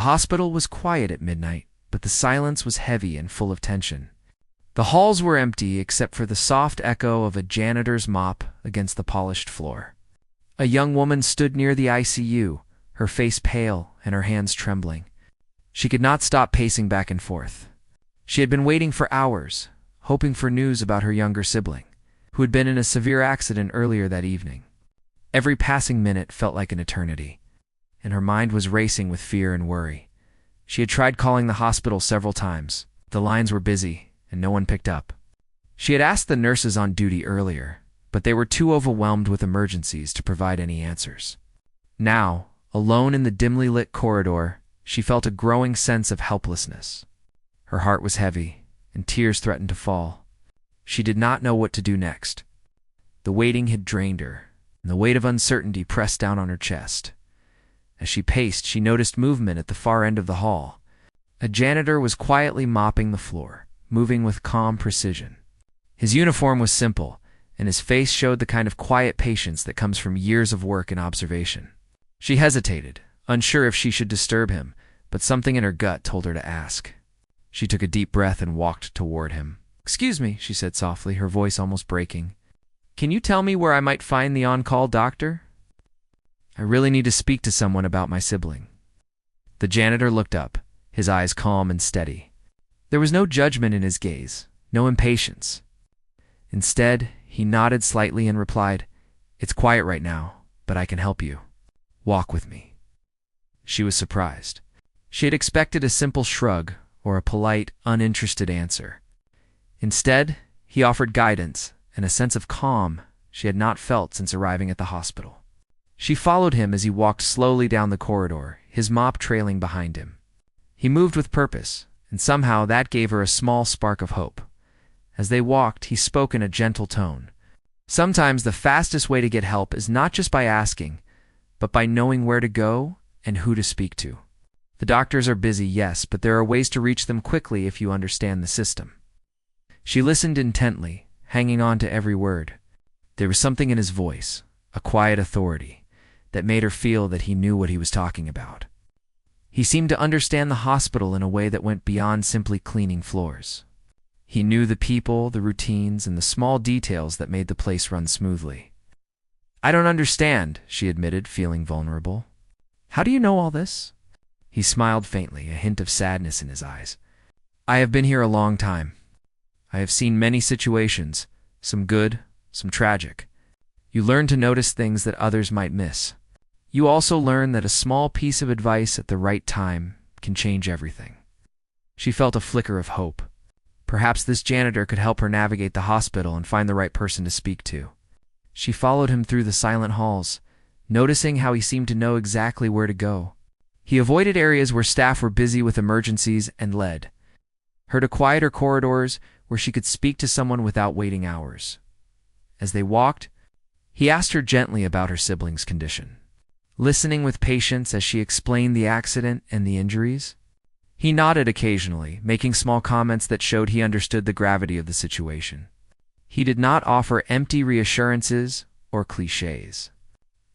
The hospital was quiet at midnight, but the silence was heavy and full of tension. The halls were empty except for the soft echo of a janitor's mop against the polished floor. A young woman stood near the ICU, her face pale and her hands trembling. She could not stop pacing back and forth. She had been waiting for hours, hoping for news about her younger sibling, who had been in a severe accident earlier that evening. Every passing minute felt like an eternity, and her mind was racing with fear and worry. She had tried calling the hospital several times. The lines were busy, and no one picked up. She had asked the nurses on duty earlier, but they were too overwhelmed with emergencies to provide any answers. Now, alone in the dimly lit corridor, she felt a growing sense of helplessness. Her heart was heavy, and tears threatened to fall. She did not know what to do next. The waiting had drained her, and the weight of uncertainty pressed down on her chest. As she paced, she noticed movement at the far end of the hall. A janitor was quietly mopping the floor, moving with calm precision. His uniform was simple, and his face showed the kind of quiet patience that comes from years of work and observation. She hesitated, unsure if she should disturb him, but something in her gut told her to ask. She took a deep breath and walked toward him. "Excuse me," she said softly, her voice almost breaking. "Can you tell me where I might find the on-call doctor? I really need to speak to someone about my sibling." The janitor looked up, his eyes calm and steady. There was no judgment in his gaze, no impatience. Instead, he nodded slightly and replied, "It's quiet right now, but I can help you. Walk with me." She was surprised. She had expected a simple shrug or a polite, uninterested answer. Instead, he offered guidance and a sense of calm she had not felt since arriving at the hospital. She followed him as he walked slowly down the corridor, his mop trailing behind him. He moved with purpose, and somehow that gave her a small spark of hope. As they walked, he spoke in a gentle tone. Sometimes the fastest way to get help is not just by asking, but by knowing where to go and who to speak to. The doctors are busy, yes, but there are ways to reach them quickly if you understand the system. She listened intently, hanging on to every word. There was something in his voice, a quiet authority, that made her feel that he knew what he was talking about. He seemed to understand the hospital in a way that went beyond simply cleaning floors. He knew the people, the routines, and the small details that made the place run smoothly. "I don't understand," she admitted, feeling vulnerable. "How do you know all this?" He smiled faintly, a hint of sadness in his eyes. "I have been here a long time. I have seen many situations, some good, some tragic. You learn to notice things that others might miss. You also learn that a small piece of advice at the right time can change everything." She felt a flicker of hope. Perhaps this janitor could help her navigate the hospital and find the right person to speak to. She followed him through the silent halls, noticing how he seemed to know exactly where to go. He avoided areas where staff were busy with emergencies and led her to quieter corridors where she could speak to someone without waiting hours. As they walked, he asked her gently about her sibling's condition, listening with patience as she explained the accident and the injuries. He nodded occasionally, making small comments that showed he understood the gravity of the situation. He did not offer empty reassurances or cliches.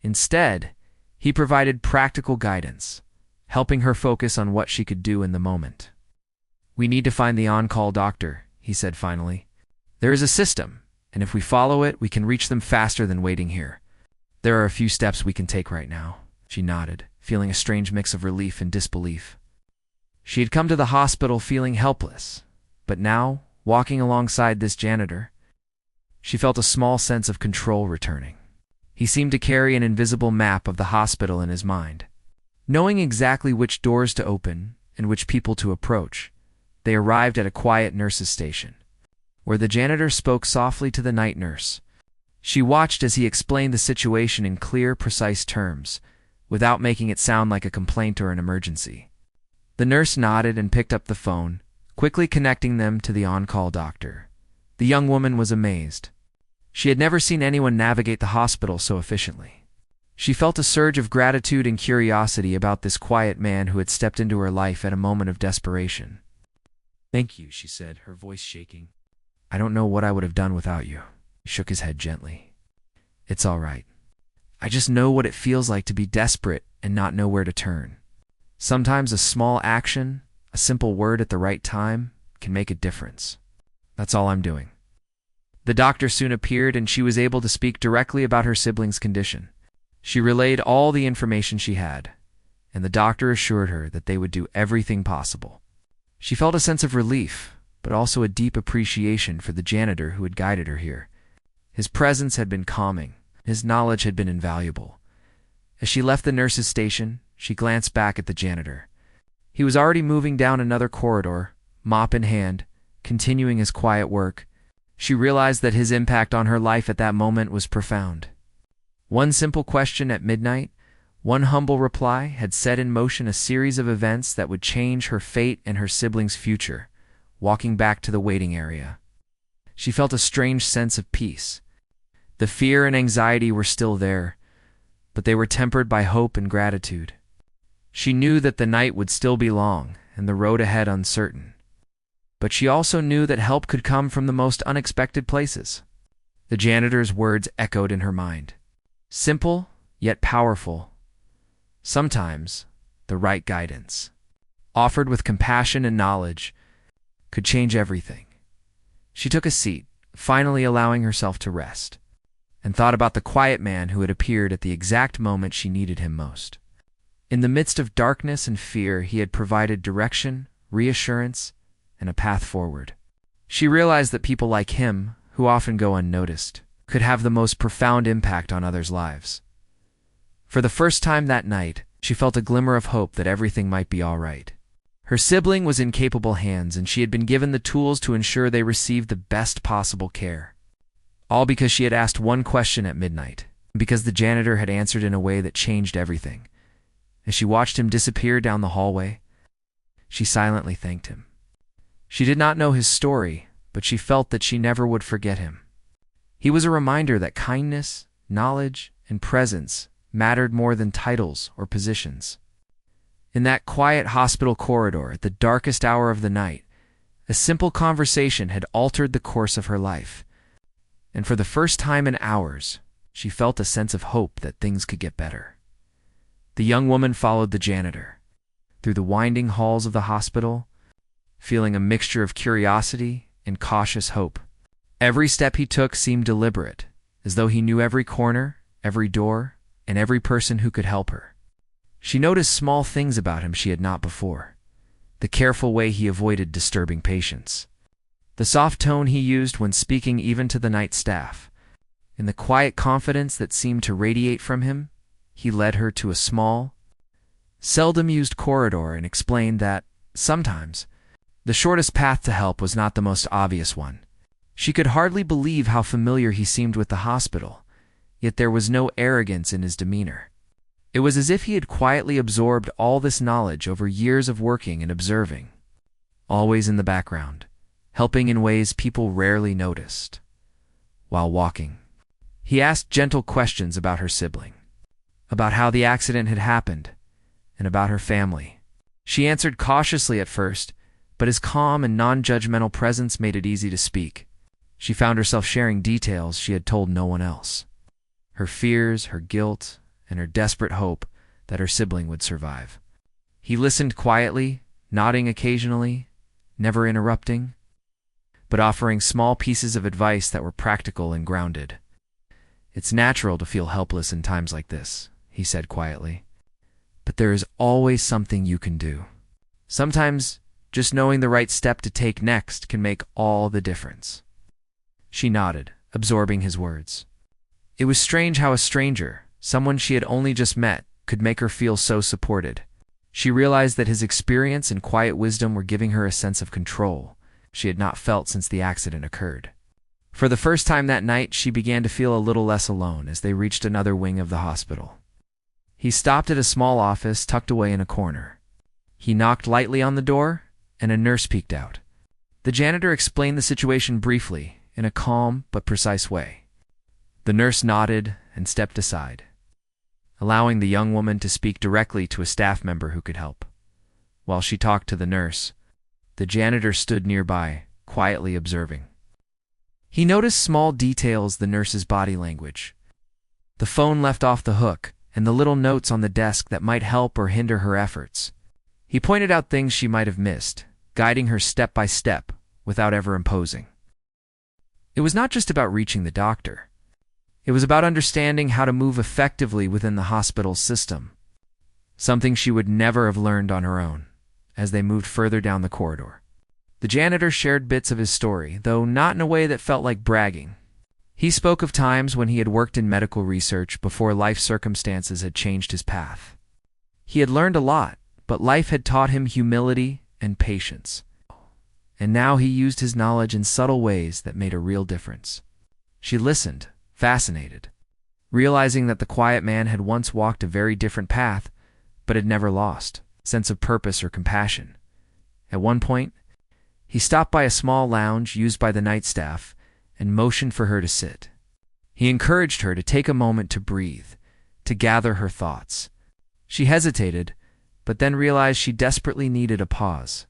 Instead, he provided practical guidance, helping her focus on what she could do in the moment. "We need to find the on-call doctor," he said finally. "There is a system, and if we follow it, we can reach them faster than waiting here. There are a few steps we can take right now." She nodded, feeling a strange mix of relief and disbelief. She had come to the hospital feeling helpless, but now, walking alongside this janitor, she felt a small sense of control returning. He seemed to carry an invisible map of the hospital in his mind. Knowing exactly which doors to open and which people to approach, they arrived at a quiet nurse's station, where the janitor spoke softly to the night nurse. She watched as he explained the situation in clear, precise terms, without making it sound like a complaint or an emergency. The nurse nodded and picked up the phone, quickly connecting them to the on-call doctor. The young woman was amazed. She had never seen anyone navigate the hospital so efficiently. She felt a surge of gratitude and curiosity about this quiet man who had stepped into her life at a moment of desperation. "Thank you," she said, her voice shaking. "I don't know what I would have done without you." He shook his head gently. "It's all right. I just know what it feels like to be desperate and not know where to turn. Sometimes a small action, a simple word at the right time, can make a difference. That's all I'm doing. The doctor soon appeared, and she was able to speak directly about her sibling's condition. She relayed all the information she had, and the doctor assured her that they would do everything possible. She felt a sense of relief, but also a deep appreciation for the janitor who had guided her here. His presence had been calming. His knowledge had been invaluable. As she left the nurse's station, she glanced back at the janitor. He was already moving down another corridor, mop in hand, continuing his quiet work. She realized that his impact on her life at that moment was profound. One simple question at midnight, one humble reply, had set in motion a series of events that would change her fate and her siblings' future. Walking back to the waiting area, she felt a strange sense of peace. The fear and anxiety were still there, but they were tempered by hope and gratitude. She knew that the night would still be long and the road ahead uncertain. But she also knew that help could come from the most unexpected places. The janitor's words echoed in her mind. Simple, yet powerful. Sometimes, the right guidance, offered with compassion and knowledge, could change everything. She took a seat, finally allowing herself to rest, and thought about the quiet man who had appeared at the exact moment she needed him most. In the midst of darkness and fear, he had provided direction, reassurance, and a path forward. She realized that people like him, who often go unnoticed, could have the most profound impact on others' lives. For the first time that night, she felt a glimmer of hope that everything might be all right. Her sibling was in capable hands, and she had been given the tools to ensure they received the best possible care. All because she had asked one question at midnight, and because the janitor had answered in a way that changed everything. As she watched him disappear down the hallway, she silently thanked him. She did not know his story, but she felt that she never would forget him. He was a reminder that kindness, knowledge, and presence mattered more than titles or positions. In that quiet hospital corridor at the darkest hour of the night, a simple conversation had altered the course of her life. And for the first time in hours, she felt a sense of hope that things could get better. The young woman followed the janitor through the winding halls of the hospital, feeling a mixture of curiosity and cautious hope. Every step he took seemed deliberate, as though he knew every corner, every door, and every person who could help her. She noticed small things about him she had not before. The careful way he avoided disturbing patients. The soft tone he used when speaking even to the night staff. In the quiet confidence that seemed to radiate from him, he led her to a small, seldom used corridor and explained that, sometimes, the shortest path to help was not the most obvious one. She could hardly believe how familiar he seemed with the hospital, yet there was no arrogance in his demeanor. It was as if he had quietly absorbed all this knowledge over years of working and observing, always in the background, helping in ways people rarely noticed. While walking, he asked gentle questions about her sibling, about how the accident had happened, and about her family. She answered cautiously at first, but his calm and non-judgmental presence made it easy to speak. She found herself sharing details she had told no one else. Her fears, her guilt, and her desperate hope that her sibling would survive. He listened quietly, nodding occasionally, never interrupting, but offering small pieces of advice that were practical and grounded. "It's natural to feel helpless in times like this," he said quietly. "But there is always something you can do. Sometimes just knowing the right step to take next can make all the difference." She nodded, absorbing his words. It was strange how a stranger, someone she had only just met, could make her feel so supported. She realized that his experience and quiet wisdom were giving her a sense of control she had not felt since the accident occurred. For the first time that night, she began to feel a little less alone as they reached another wing of the hospital. He stopped at a small office tucked away in a corner. He knocked lightly on the door, and a nurse peeked out. The janitor explained the situation briefly, in a calm but precise way. The nurse nodded and stepped aside, allowing the young woman to speak directly to a staff member who could help. While she talked to the nurse, the janitor stood nearby, quietly observing. He noticed small details: the nurse's body language, the phone left off the hook, and the little notes on the desk that might help or hinder her efforts. He pointed out things she might have missed, guiding her step by step without ever imposing. It was not just about reaching the doctor. It was about understanding how to move effectively within the hospital's system, something she would never have learned on her own. As they moved further down the corridor, the janitor shared bits of his story, though not in a way that felt like bragging. He spoke of times when he had worked in medical research before life circumstances had changed his path. He had learned a lot, but life had taught him humility and patience. And now he used his knowledge in subtle ways that made a real difference. She listened, fascinated, realizing that the quiet man had once walked a very different path, but had never lost sense of purpose or compassion. At one point, he stopped by a small lounge used by the night staff and motioned for her to sit. He encouraged her to take a moment to breathe, to gather her thoughts. She hesitated, but then realized she desperately needed a pause.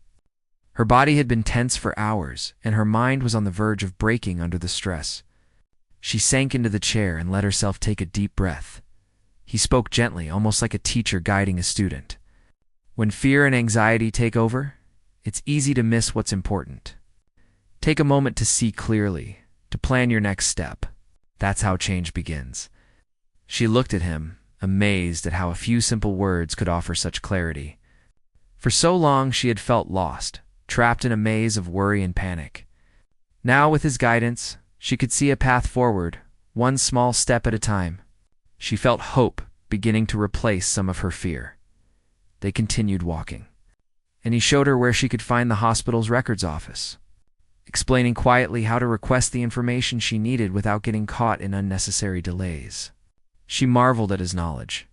Her body had been tense for hours, and her mind was on the verge of breaking under the stress. She sank into the chair and let herself take a deep breath. He spoke gently, almost like a teacher guiding a student. When fear and anxiety take over, it's easy to miss what's important. Take a moment to see clearly, to plan your next step. That's how change begins. She looked at him, amazed at how a few simple words could offer such clarity. For so long she had felt lost, trapped in a maze of worry and panic. Now, with his guidance, she could see a path forward, one small step at a time. She felt hope beginning to replace some of her fear. They continued walking, and he showed her where she could find the hospital's records office, explaining quietly how to request the information she needed without getting caught in unnecessary delays. She marveled at his knowledge,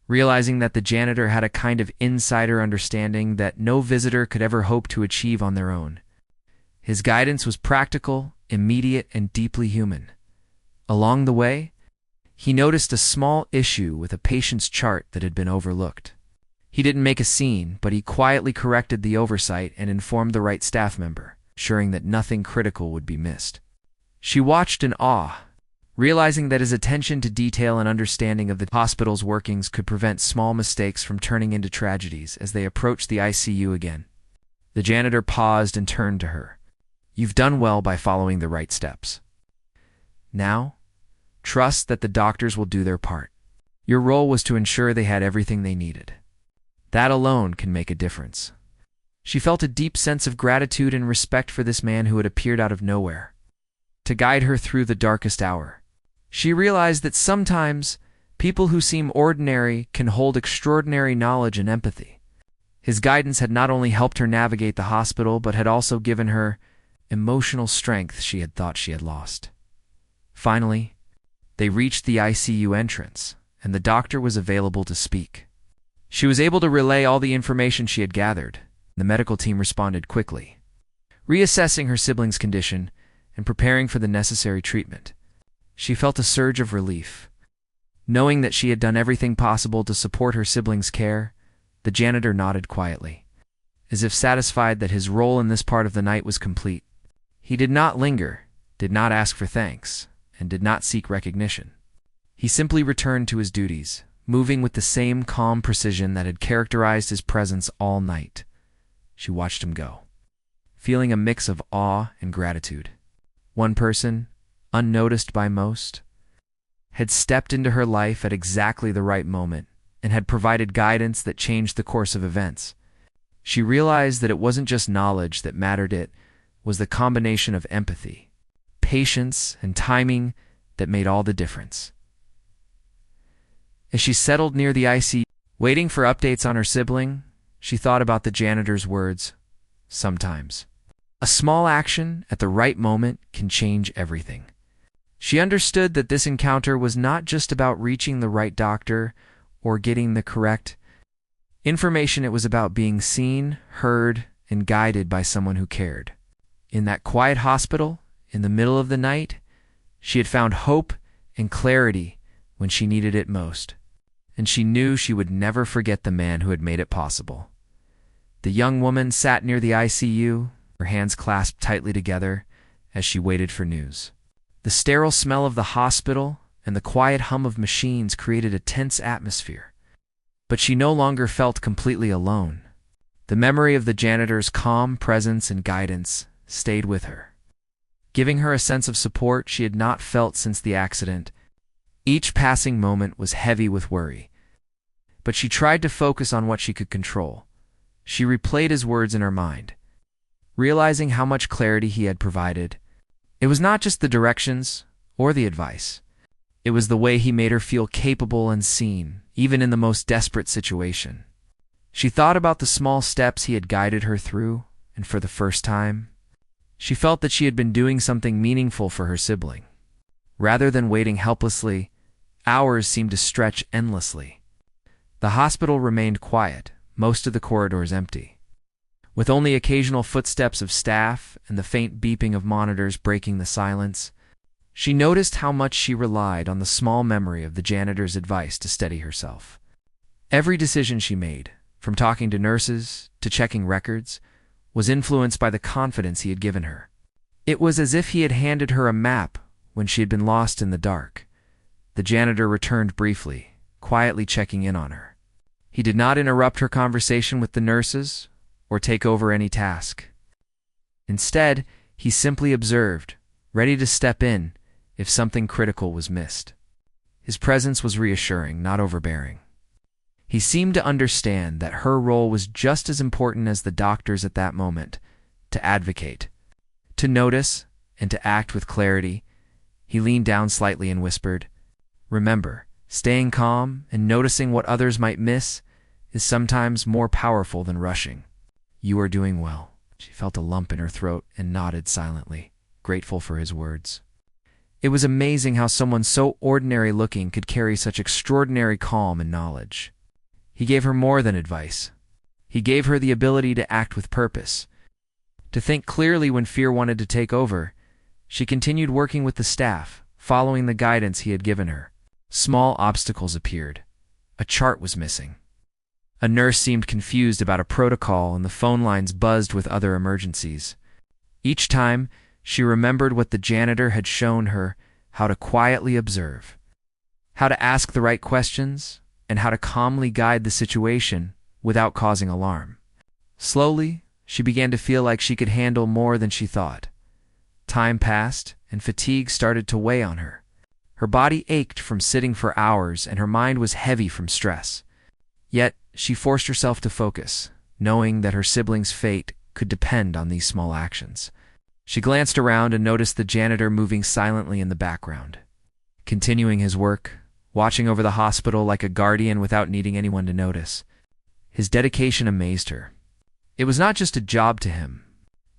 realizing that the janitor had a kind of insider understanding that no visitor could ever hope to achieve on their own. His guidance was practical, immediate, and deeply human. Along the way, he noticed a small issue with a patient's chart that had been overlooked. He didn't make a scene, but he quietly corrected the oversight and informed the right staff member, ensuring that nothing critical would be missed. She watched in awe, realizing that his attention to detail and understanding of the hospital's workings could prevent small mistakes from turning into tragedies. As they approached the ICU again, the janitor paused and turned to her. "You've done well by following the right steps. Now, trust that the doctors will do their part. Your role was to ensure they had everything they needed. That alone can make a difference." She felt a deep sense of gratitude and respect for this man who had appeared out of nowhere to guide her through the darkest hour. She realized that sometimes people who seem ordinary can hold extraordinary knowledge and empathy. His guidance had not only helped her navigate the hospital, but had also given her emotional strength she had thought she had lost. Finally, they reached the ICU entrance, and the doctor was available to speak. She was able to relay all the information she had gathered. The medical team responded quickly, reassessing her sibling's condition and preparing for the necessary treatment. She felt a surge of relief. Knowing that she had done everything possible to support her sibling's care, the janitor nodded quietly, as if satisfied that his role in this part of the night was complete. He did not linger, did not ask for thanks, and did not seek recognition. He simply returned to his duties, moving with the same calm precision that had characterized his presence all night. She watched him go, feeling a mix of awe and gratitude. One person, unnoticed by most, had stepped into her life at exactly the right moment and had provided guidance that changed the course of events. She realized that it wasn't just knowledge that mattered, it was the combination of empathy, patience, and timing that made all the difference. As she settled near the ICU, waiting for updates on her sibling, she thought about the janitor's words. Sometimes, a small action at the right moment can change everything. She understood that this encounter was not just about reaching the right doctor or getting the correct information. It was about being seen, heard, and guided by someone who cared. In that quiet hospital, in the middle of the night, she had found hope and clarity when she needed it most. And she knew she would never forget the man who had made it possible. The young woman sat near the ICU, her hands clasped tightly together as she waited for news. The sterile smell of the hospital and the quiet hum of machines created a tense atmosphere. But she no longer felt completely alone. The memory of the janitor's calm presence and guidance stayed with her, giving her a sense of support she had not felt since the accident. Each passing moment was heavy with worry, but she tried to focus on what she could control. She replayed his words in her mind, realizing how much clarity he had provided. It was not just the directions or the advice. It was the way he made her feel capable and seen, even in the most desperate situation. She thought about the small steps he had guided her through, and for the first time, she felt that she had been doing something meaningful for her sibling. Rather than waiting helplessly, hours seemed to stretch endlessly. The hospital remained quiet, most of the corridors empty, with only occasional footsteps of staff and the faint beeping of monitors breaking the silence. She noticed how much she relied on the small memory of the janitor's advice to steady herself. Every decision she made, from talking to nurses to checking records, was influenced by the confidence he had given her. It was as if he had handed her a map when she had been lost in the dark. The janitor returned briefly, quietly checking in on her. He did not interrupt her conversation with the nurses or take over any task. Instead, he simply observed, ready to step in if something critical was missed. His presence was reassuring, not overbearing. He seemed to understand that her role was just as important as the doctor's at that moment, to advocate, to notice, and to act with clarity. He leaned down slightly and whispered, "Remember, staying calm and noticing what others might miss is sometimes more powerful than rushing. You are doing well." She felt a lump in her throat and nodded silently, grateful for his words. It was amazing how someone so ordinary-looking could carry such extraordinary calm and knowledge. He gave her more than advice. He gave her the ability to act with purpose, to think clearly when fear wanted to take over. She continued working with the staff, following the guidance he had given her. Small obstacles appeared. A chart was missing. A nurse seemed confused about a protocol, and the phone lines buzzed with other emergencies. Each time, she remembered what the janitor had shown her: how to quietly observe, how to ask the right questions, and how to calmly guide the situation without causing alarm. Slowly, she began to feel like she could handle more than she thought. Time passed, and fatigue started to weigh on her. Her body ached from sitting for hours, and her mind was heavy from stress. Yet, she forced herself to focus, knowing that her sibling's fate could depend on these small actions. She glanced around and noticed the janitor moving silently in the background, continuing his work, watching over the hospital like a guardian without needing anyone to notice. His dedication amazed her. It was not just a job to him.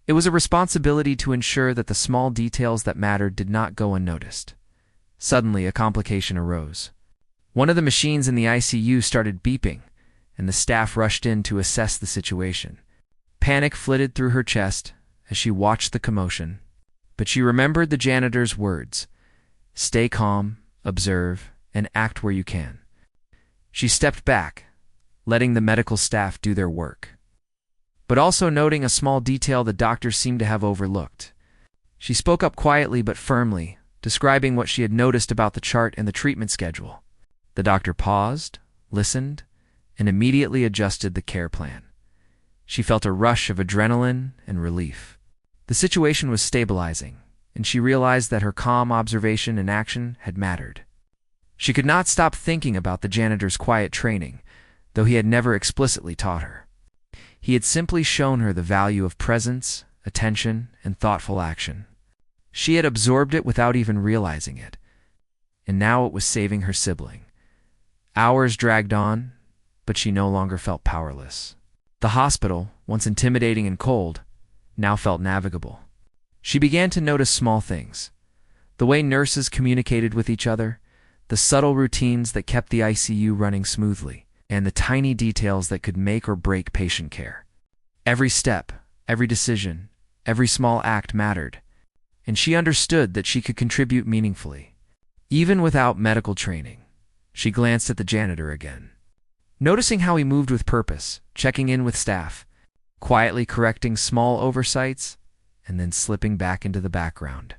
It was a responsibility to ensure that the small details that mattered did not go unnoticed. Suddenly, a complication arose. One of the machines in the ICU started beeping, and the staff rushed in to assess the situation. Panic flitted through her chest as she watched the commotion, but she remembered the janitor's words: "Stay calm, observe, and act where you can." She stepped back, letting the medical staff do their work, but also noting a small detail the doctor seemed to have overlooked. She spoke up quietly but firmly, describing what she had noticed about the chart and the treatment schedule. The doctor paused, listened, and immediately adjusted the care plan. She felt a rush of adrenaline and relief. The situation was stabilizing, and she realized that her calm observation and action had mattered. She could not stop thinking about the janitor's quiet training, though he had never explicitly taught her. He had simply shown her the value of presence, attention, and thoughtful action. She had absorbed it without even realizing it, and now it was saving her sibling. Hours dragged on, but she no longer felt powerless. The hospital, once intimidating and cold, now felt navigable. She began to notice small things: the way nurses communicated with each other, the subtle routines that kept the ICU running smoothly, and the tiny details that could make or break patient care. Every step, every decision, every small act mattered, and she understood that she could contribute meaningfully. Even without medical training, she glanced at the janitor again, noticing how he moved with purpose, checking in with staff, quietly correcting small oversights, and then slipping back into the background.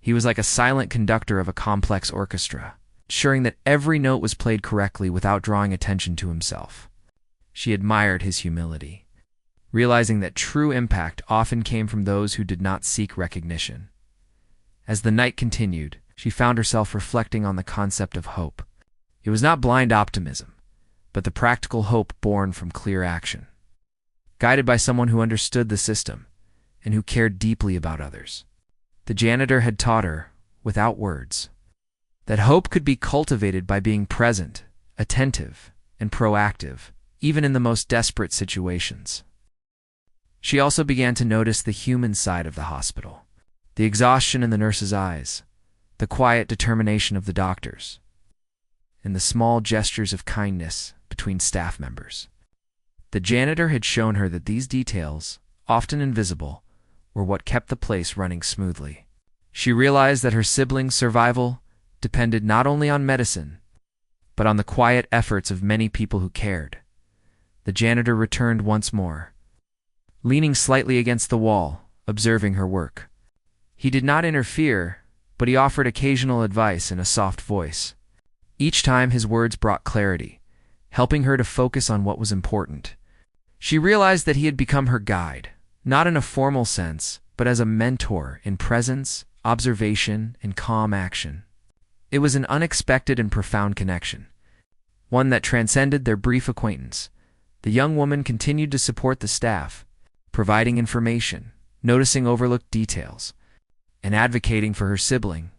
He was like a silent conductor of a complex orchestra, ensuring that every note was played correctly without drawing attention to himself. She admired his humility. realizing that true impact often came from those who did not seek recognition. As the night continued, she found herself reflecting on the concept of hope. It was not blind optimism, but the practical hope born from clear action. Guided by someone who understood the system and who cared deeply about others, the janitor had taught her, without words, that hope could be cultivated by being present, attentive, and proactive, even in the most desperate situations. She also began to notice the human side of the hospital, the exhaustion in the nurses' eyes, the quiet determination of the doctors, and the small gestures of kindness between staff members. The janitor had shown her that these details, often invisible, were what kept the place running smoothly. She realized that her siblings' survival depended not only on medicine, but on the quiet efforts of many people who cared. The janitor returned once more, leaning slightly against the wall, observing her work. He did not interfere, but he offered occasional advice in a soft voice. Each time his words brought clarity, helping her to focus on what was important. She realized that he had become her guide, not in a formal sense, but as a mentor in presence, observation, and calm action. It was an unexpected and profound connection, one that transcended their brief acquaintance. The young woman continued to support the staff, providing information, noticing overlooked details, and advocating for her sibling.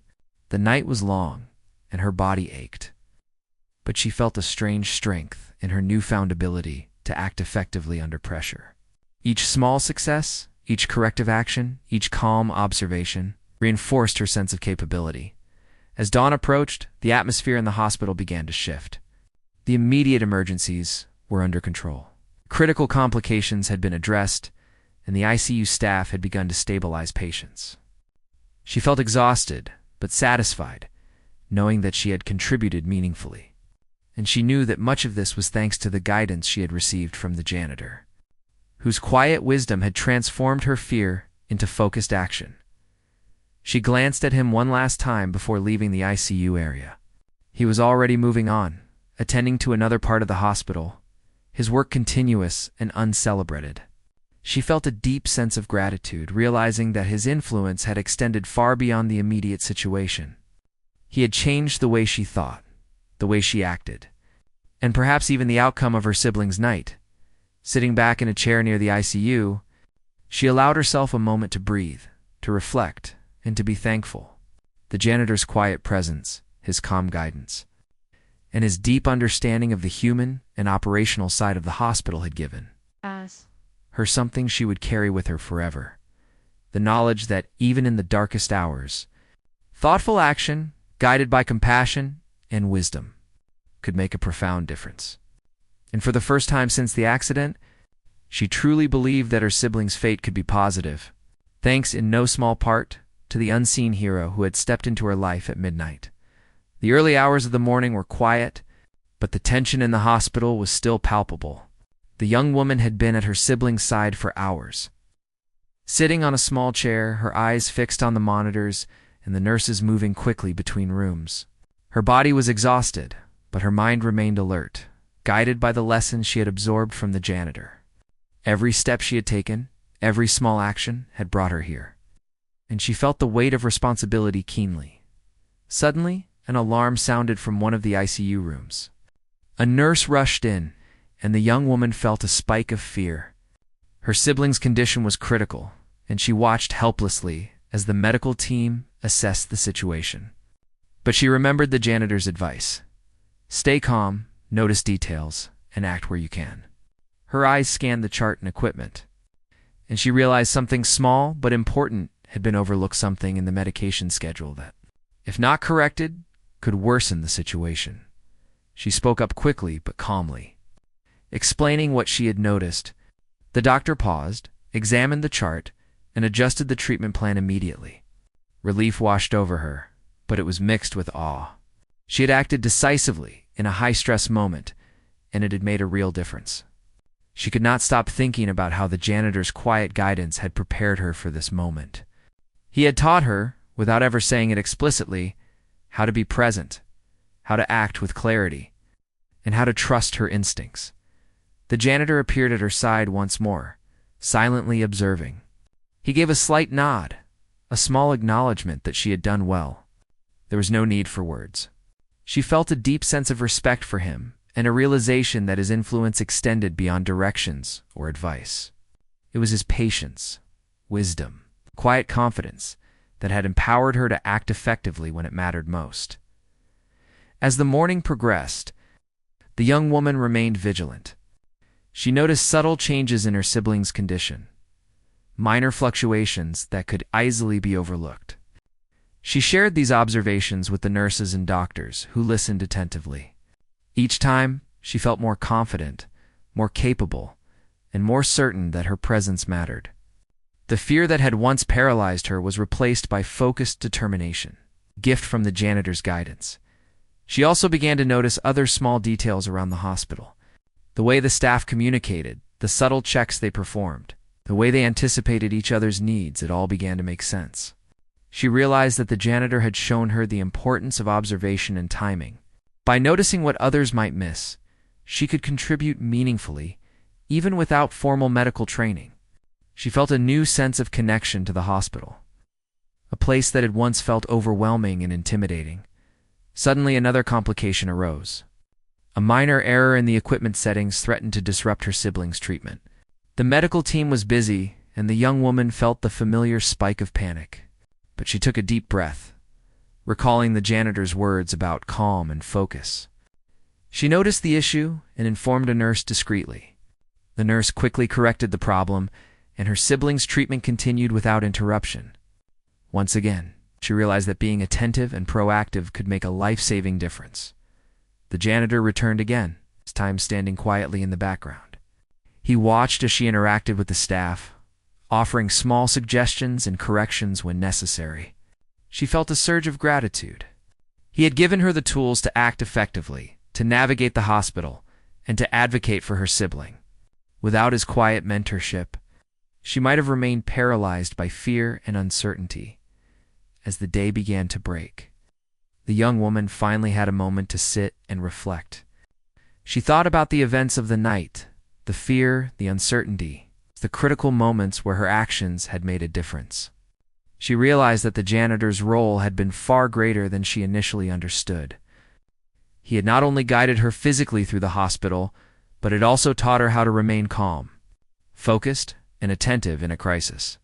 The night was long, and her body ached, but she felt a strange strength in her newfound ability to act effectively under pressure. Each small success, each corrective action, each calm observation reinforced her sense of capability. As dawn approached, the atmosphere in the hospital began to shift. The immediate emergencies were under control. Critical complications had been addressed, and the ICU staff had begun to stabilize patients. She felt exhausted, but satisfied, knowing that she had contributed meaningfully. And she knew that much of this was thanks to the guidance she had received from the janitor, whose quiet wisdom had transformed her fear into focused action. She glanced at him one last time before leaving the ICU area. He was already moving on, attending to another part of the hospital, his work continuous and uncelebrated. She felt a deep sense of gratitude, realizing that his influence had extended far beyond the immediate situation. He had changed the way she thought, the way she acted, and perhaps even the outcome of her sibling's night. Sitting back in a chair near the ICU, she allowed herself a moment to breathe, to reflect, and to be thankful. The janitor's quiet presence, his calm guidance, and his deep understanding of the human and operational side of the hospital had given her something she would carry with her forever. The knowledge that even in the darkest hours, thoughtful action, guided by compassion and wisdom, could make a profound difference. And for the first time since the accident, she truly believed that her sibling's fate could be positive, thanks in no small part to the unseen hero who had stepped into her life at midnight. The early hours of the morning were quiet, but the tension in the hospital was still palpable. The young woman had been at her sibling's side for hours, sitting on a small chair, her eyes fixed on the monitors and the nurses moving quickly between rooms. Her body was exhausted, but her mind remained alert, guided by the lessons she had absorbed from the janitor. Every step she had taken, every small action, had brought her here, and she felt the weight of responsibility keenly. Suddenly, an alarm sounded from one of the ICU rooms. A nurse rushed in, and the young woman felt a spike of fear. Her sibling's condition was critical, and she watched helplessly as the medical team assessed the situation. But she remembered the janitor's advice: stay calm, notice details, and act where you can. Her eyes scanned the chart and equipment, and she realized something small but important had been overlooked, something in the medication schedule that, if not corrected, could worsen the situation. She spoke up quickly but calmly, explaining what she had noticed. The doctor paused, examined the chart, and adjusted the treatment plan immediately. Relief washed over her, but it was mixed with awe. She had acted decisively in a high-stress moment, and it had made a real difference. She could not stop thinking about how the janitor's quiet guidance had prepared her for this moment. He had taught her, without ever saying it explicitly, how to be present, how to act with clarity, and how to trust her instincts. The janitor appeared at her side once more, silently observing. He gave a slight nod, a small acknowledgement that she had done well. There was no need for words. She felt a deep sense of respect for him and a realization that his influence extended beyond directions or advice. It was his patience, wisdom, quiet confidence that had empowered her to act effectively when it mattered most. As the morning progressed, the young woman remained vigilant. She noticed subtle changes in her sibling's condition, minor fluctuations that could easily be overlooked. She shared these observations with the nurses and doctors, who listened attentively. Each time, she felt more confident, more capable, and more certain that her presence mattered. The fear that had once paralyzed her was replaced by focused determination, a gift from the janitor's guidance. She also began to notice other small details around the hospital. The way the staff communicated, the subtle checks they performed, the way they anticipated each other's needs, it all began to make sense. She realized that the janitor had shown her the importance of observation and timing. By noticing what others might miss, she could contribute meaningfully, even without formal medical training. She felt a new sense of connection to the hospital, a place that had once felt overwhelming and intimidating. Suddenly, another complication arose. A minor error in the equipment settings threatened to disrupt her sibling's treatment. The medical team was busy, and the young woman felt the familiar spike of panic. But she took a deep breath, recalling the janitor's words about calm and focus. She noticed the issue and informed a nurse discreetly. The nurse quickly corrected the problem, and her sibling's treatment continued without interruption. Once again, she realized that being attentive and proactive could make a life-saving difference. The janitor returned again, this time standing quietly in the background. He watched as she interacted with the staff, offering small suggestions and corrections when necessary. She felt a surge of gratitude. He had given her the tools to act effectively, to navigate the hospital, and to advocate for her sibling. Without his quiet mentorship, she might have remained paralyzed by fear and uncertainty. As the day began to break, the young woman finally had a moment to sit and reflect. She thought about the events of the night, the fear, the uncertainty, the critical moments where her actions had made a difference. She realized that the janitor's role had been far greater than she initially understood. He had not only guided her physically through the hospital, but had also taught her how to remain calm, focused, and attentive in a crisis.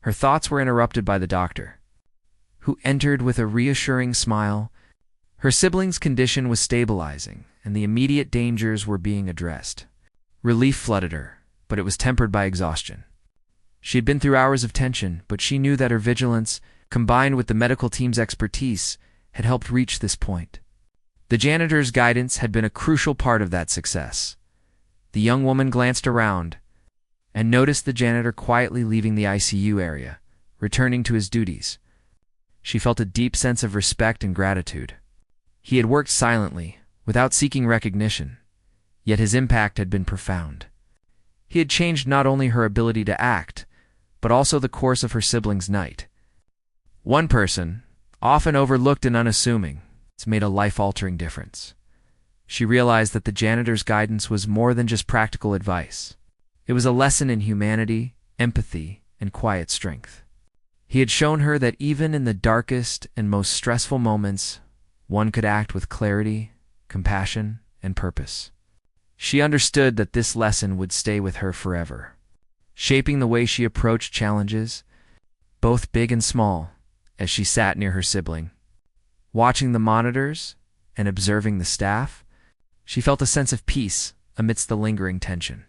Her thoughts were interrupted by the doctor, who entered with a reassuring smile. Her sibling's condition was stabilizing, and the immediate dangers were being addressed. Relief flooded her, but it was tempered by exhaustion. She had been through hours of tension, but she knew that her vigilance, combined with the medical team's expertise, had helped reach this point. The janitor's guidance had been a crucial part of that success. The young woman glanced around and noticed the janitor quietly leaving the ICU area, returning to his duties. She felt a deep sense of respect and gratitude. He had worked silently, without seeking recognition, yet his impact had been profound. He had changed not only her ability to act, but also the course of her sibling's night. One person, often overlooked and unassuming, has made a life-altering difference. She realized that the janitor's guidance was more than just practical advice. It was a lesson in humanity, empathy, and quiet strength. He had shown her that even in the darkest and most stressful moments, one could act with clarity, compassion, and purpose. She understood that this lesson would stay with her forever, shaping the way she approached challenges, both big and small, as she sat near her sibling. Watching the monitors and observing the staff, she felt a sense of peace amidst the lingering tension.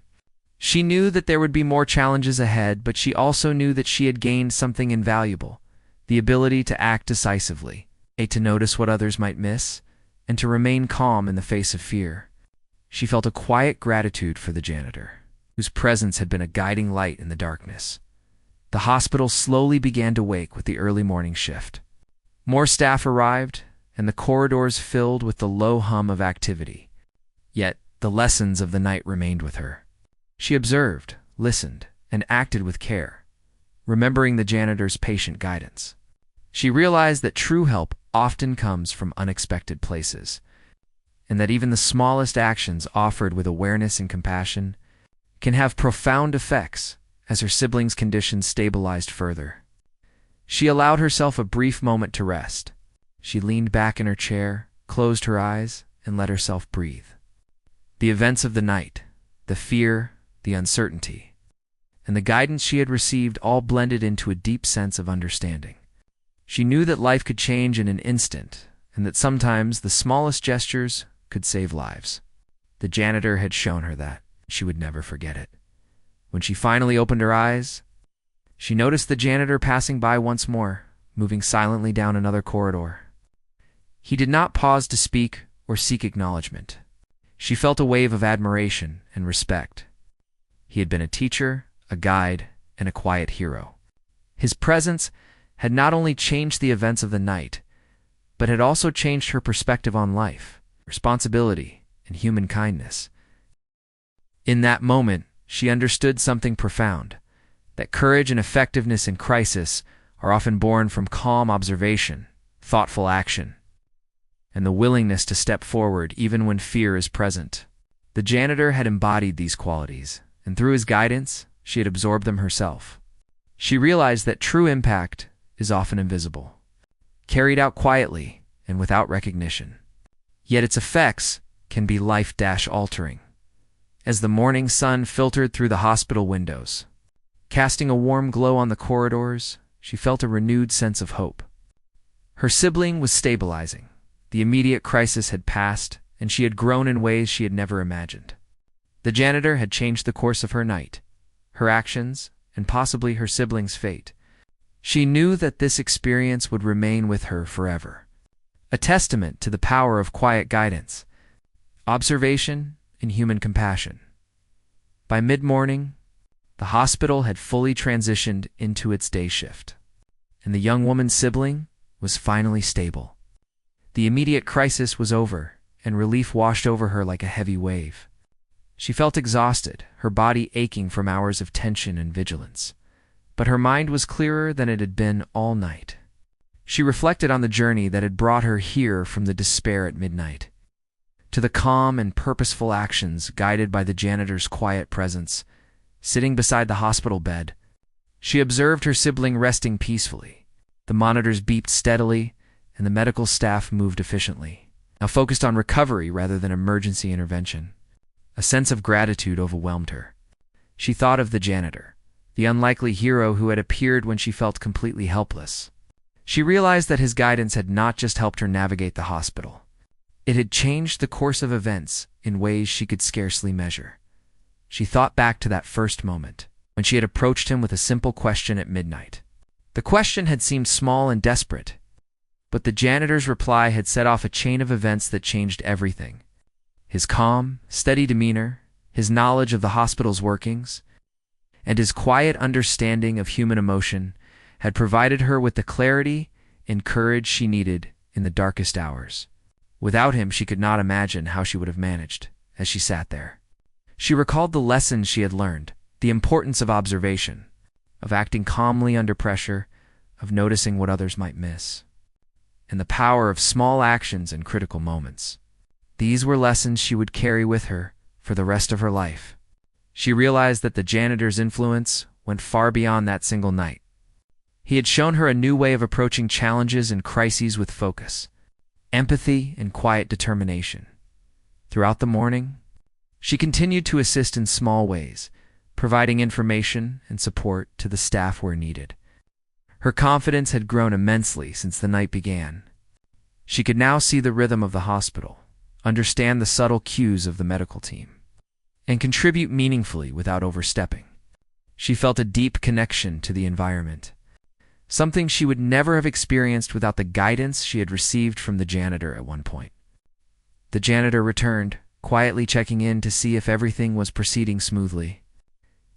She knew that there would be more challenges ahead, but she also knew that she had gained something invaluable, the ability to act decisively, to notice what others might miss, and to remain calm in the face of fear. She felt a quiet gratitude for the janitor, whose presence had been a guiding light in the darkness. The hospital slowly began to wake with the early morning shift. More staff arrived, and the corridors filled with the low hum of activity. Yet, the lessons of the night remained with her. She observed, listened, and acted with care, remembering the janitor's patient guidance. She realized that true help often comes from unexpected places, and that even the smallest actions offered with awareness and compassion can have profound effects as her sibling's condition stabilized further. She allowed herself a brief moment to rest. She leaned back in her chair, closed her eyes, and let herself breathe. The events of the night, the fear, the uncertainty, and the guidance she had received all blended into a deep sense of understanding. She knew that life could change in an instant, and that sometimes the smallest gestures could save lives. The janitor had shown her that. She would never forget it. When she finally opened her eyes, she noticed the janitor passing by once more, moving silently down another corridor. He did not pause to speak or seek acknowledgement. She felt a wave of admiration and respect. He had been a teacher, a guide, and a quiet hero. His presence had not only changed the events of the night, but had also changed her perspective on life, responsibility, and human kindness. In that moment, she understood something profound, that courage and effectiveness in crisis are often born from calm observation, thoughtful action, and the willingness to step forward even when fear is present. The janitor had embodied these qualities, and through his guidance, she had absorbed them herself. She realized that true impact is often invisible, carried out quietly and without recognition. Yet its effects can be life-altering. As the morning sun filtered through the hospital windows, casting a warm glow on the corridors, she felt a renewed sense of hope. Her sibling was stabilizing. The immediate crisis had passed, and she had grown in ways she had never imagined. The janitor had changed the course of her night, her actions, and possibly her sibling's fate. She knew that this experience would remain with her forever, a testament to the power of quiet guidance, observation, and human compassion. By mid-morning, the hospital had fully transitioned into its day shift, and the young woman's sibling was finally stable. The immediate crisis was over, and relief washed over her like a heavy wave. She felt exhausted, her body aching from hours of tension and vigilance. But her mind was clearer than it had been all night. She reflected on the journey that had brought her here from the despair at midnight, to the calm and purposeful actions guided by the janitor's quiet presence. Sitting beside the hospital bed, she observed her sibling resting peacefully. The monitors beeped steadily, and the medical staff moved efficiently, now focused on recovery rather than emergency intervention. A sense of gratitude overwhelmed her. She thought of the janitor, the unlikely hero who had appeared when she felt completely helpless. She realized that his guidance had not just helped her navigate the hospital. It had changed the course of events in ways she could scarcely measure. She thought back to that first moment, when she had approached him with a simple question at midnight. The question had seemed small and desperate, but the janitor's reply had set off a chain of events that changed everything. His calm, steady demeanor, his knowledge of the hospital's workings, and his quiet understanding of human emotion had provided her with the clarity and courage she needed in the darkest hours. Without him, she could not imagine how she would have managed as she sat there. She recalled the lessons she had learned, the importance of observation, of acting calmly under pressure, of noticing what others might miss, and the power of small actions in critical moments. These were lessons she would carry with her for the rest of her life. She realized that the janitor's influence went far beyond that single night. He had shown her a new way of approaching challenges and crises with focus, empathy, and quiet determination. Throughout the morning, she continued to assist in small ways, providing information and support to the staff where needed. Her confidence had grown immensely since the night began. She could now see the rhythm of the hospital, understand the subtle cues of the medical team, and contribute meaningfully without overstepping. She felt a deep connection to the environment, something she would never have experienced without the guidance she had received from the janitor at one point. The janitor returned, quietly checking in to see if everything was proceeding smoothly.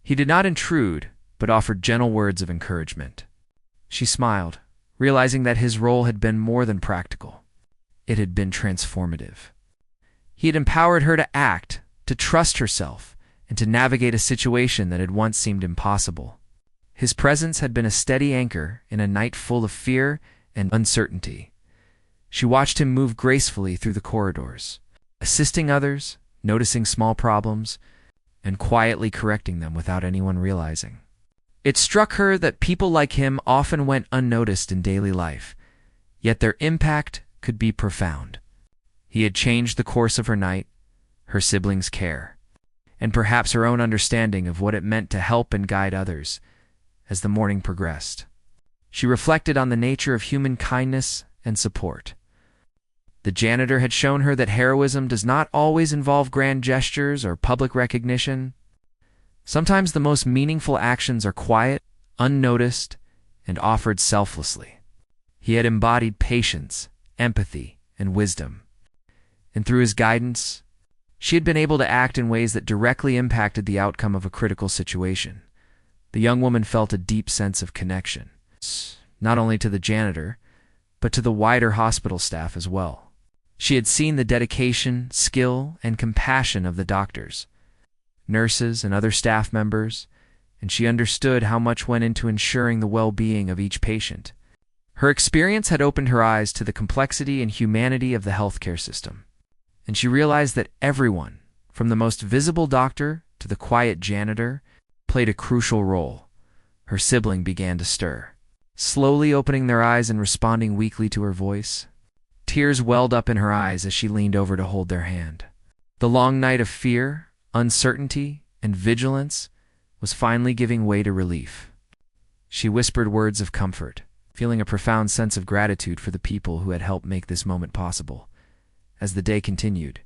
He did not intrude, but offered gentle words of encouragement. She smiled, realizing that his role had been more than practical. It had been transformative. He had empowered her to act, to trust herself, and to navigate a situation that had once seemed impossible. His presence had been a steady anchor in a night full of fear and uncertainty. She watched him move gracefully through the corridors, assisting others, noticing small problems, and quietly correcting them without anyone realizing. It struck her that people like him often went unnoticed in daily life, yet their impact could be profound. He had changed the course of her night, her siblings' care, and perhaps her own understanding of what it meant to help and guide others as the morning progressed. She reflected on the nature of human kindness and support. The janitor had shown her that heroism does not always involve grand gestures or public recognition. Sometimes the most meaningful actions are quiet, unnoticed, and offered selflessly. He had embodied patience, empathy, and wisdom, and through his guidance, she had been able to act in ways that directly impacted the outcome of a critical situation. The young woman felt a deep sense of connection, not only to the janitor, but to the wider hospital staff as well. She had seen the dedication, skill, and compassion of the doctors, nurses, and other staff members, and she understood how much went into ensuring the well-being of each patient. Her experience had opened her eyes to the complexity and humanity of the healthcare system, and she realized that everyone, from the most visible doctor to the quiet janitor, played a crucial role. Her sibling began to stir, slowly opening their eyes and responding weakly to her voice. Tears welled up in her eyes as she leaned over to hold their hand. The long night of fear, uncertainty, and vigilance was finally giving way to relief. She whispered words of comfort, feeling a profound sense of gratitude for the people who had helped make this moment possible. As the day continued,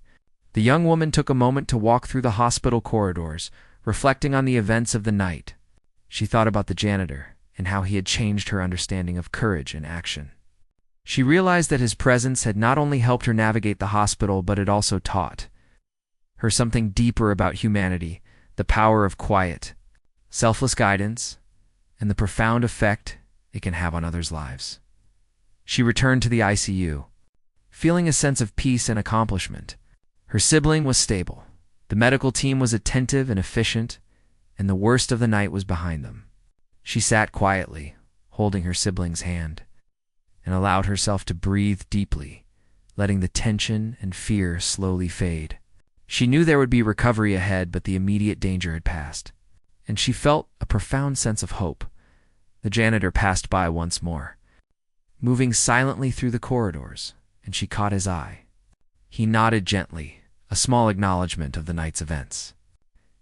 the young woman took a moment to walk through the hospital corridors, reflecting on the events of the night. She thought about the janitor and how he had changed her understanding of courage and action. She realized that his presence had not only helped her navigate the hospital, but it also taught her something deeper about humanity, the power of quiet, selfless guidance, and the profound effect it can have on others' lives. She returned to the ICU, feeling a sense of peace and accomplishment. Her sibling was stable, the medical team was attentive and efficient, and the worst of the night was behind them. She sat quietly, holding her sibling's hand, and allowed herself to breathe deeply, letting the tension and fear slowly fade. She knew there would be recovery ahead, but the immediate danger had passed, and she felt a profound sense of hope. The janitor passed by once more, moving silently through the corridors, and she caught his eye. He nodded gently, a small acknowledgement of the night's events.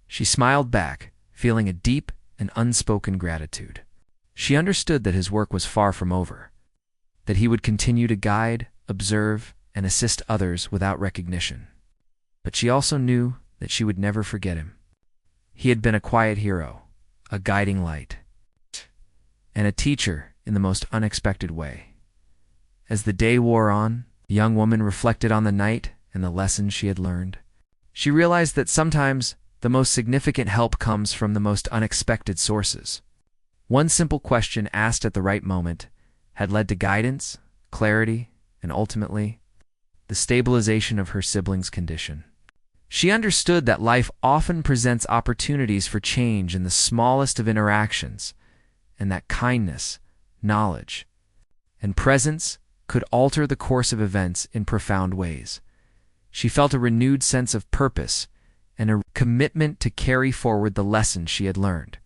She smiled back, feeling a deep and unspoken gratitude. She understood that his work was far from over, that he would continue to guide, observe, and assist others without recognition. But she also knew that she would never forget him. He had been a quiet hero, a guiding light, and a teacher in the most unexpected way. As the day wore on, the young woman reflected on the night and the lessons she had learned. She realized that sometimes the most significant help comes from the most unexpected sources. One simple question asked at the right moment had led to guidance, clarity, and ultimately, the stabilization of her sibling's condition. She understood that life often presents opportunities for change in the smallest of interactions, and that kindness, knowledge, and presence could alter the course of events in profound ways. She felt a renewed sense of purpose and a commitment to carry forward the lessons she had learned.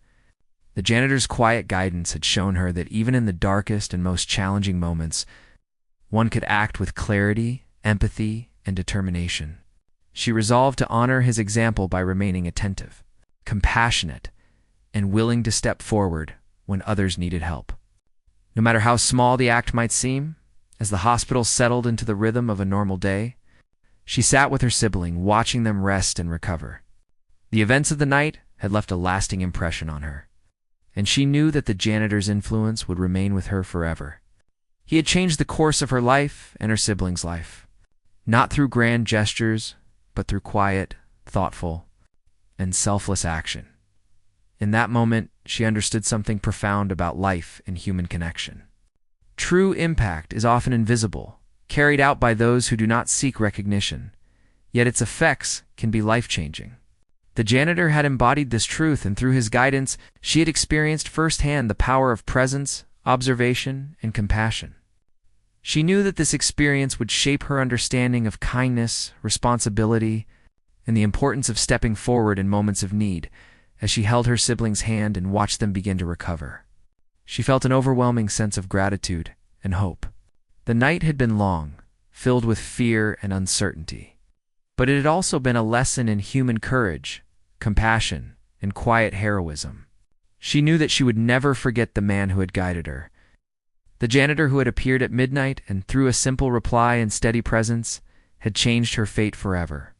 The janitor's quiet guidance had shown her that even in the darkest and most challenging moments, one could act with clarity, empathy, and determination. She resolved to honor his example by remaining attentive, compassionate, and willing to step forward when others needed help. No matter how small the act might seem, as the hospital settled into the rhythm of a normal day, she sat with her sibling, watching them rest and recover. The events of the night had left a lasting impression on her, and she knew that the janitor's influence would remain with her forever. He had changed the course of her life and her sibling's life, not through grand gestures, but through quiet, thoughtful, and selfless action. In that moment, she understood something profound about life and human connection. True impact is often invisible, carried out by those who do not seek recognition, yet its effects can be life-changing. The janitor had embodied this truth, and through his guidance, she had experienced firsthand the power of presence, observation, and compassion. She knew that this experience would shape her understanding of kindness, responsibility, and the importance of stepping forward in moments of need. as she held her sibling's hand and watched them begin to recover. She felt an overwhelming sense of gratitude and hope. The night had been long, filled with fear and uncertainty. But it had also been a lesson in human courage, compassion, and quiet heroism. She knew that she would never forget the man who had guided her. The janitor who had appeared at midnight and, through a simple reply and steady presence, had changed her fate forever.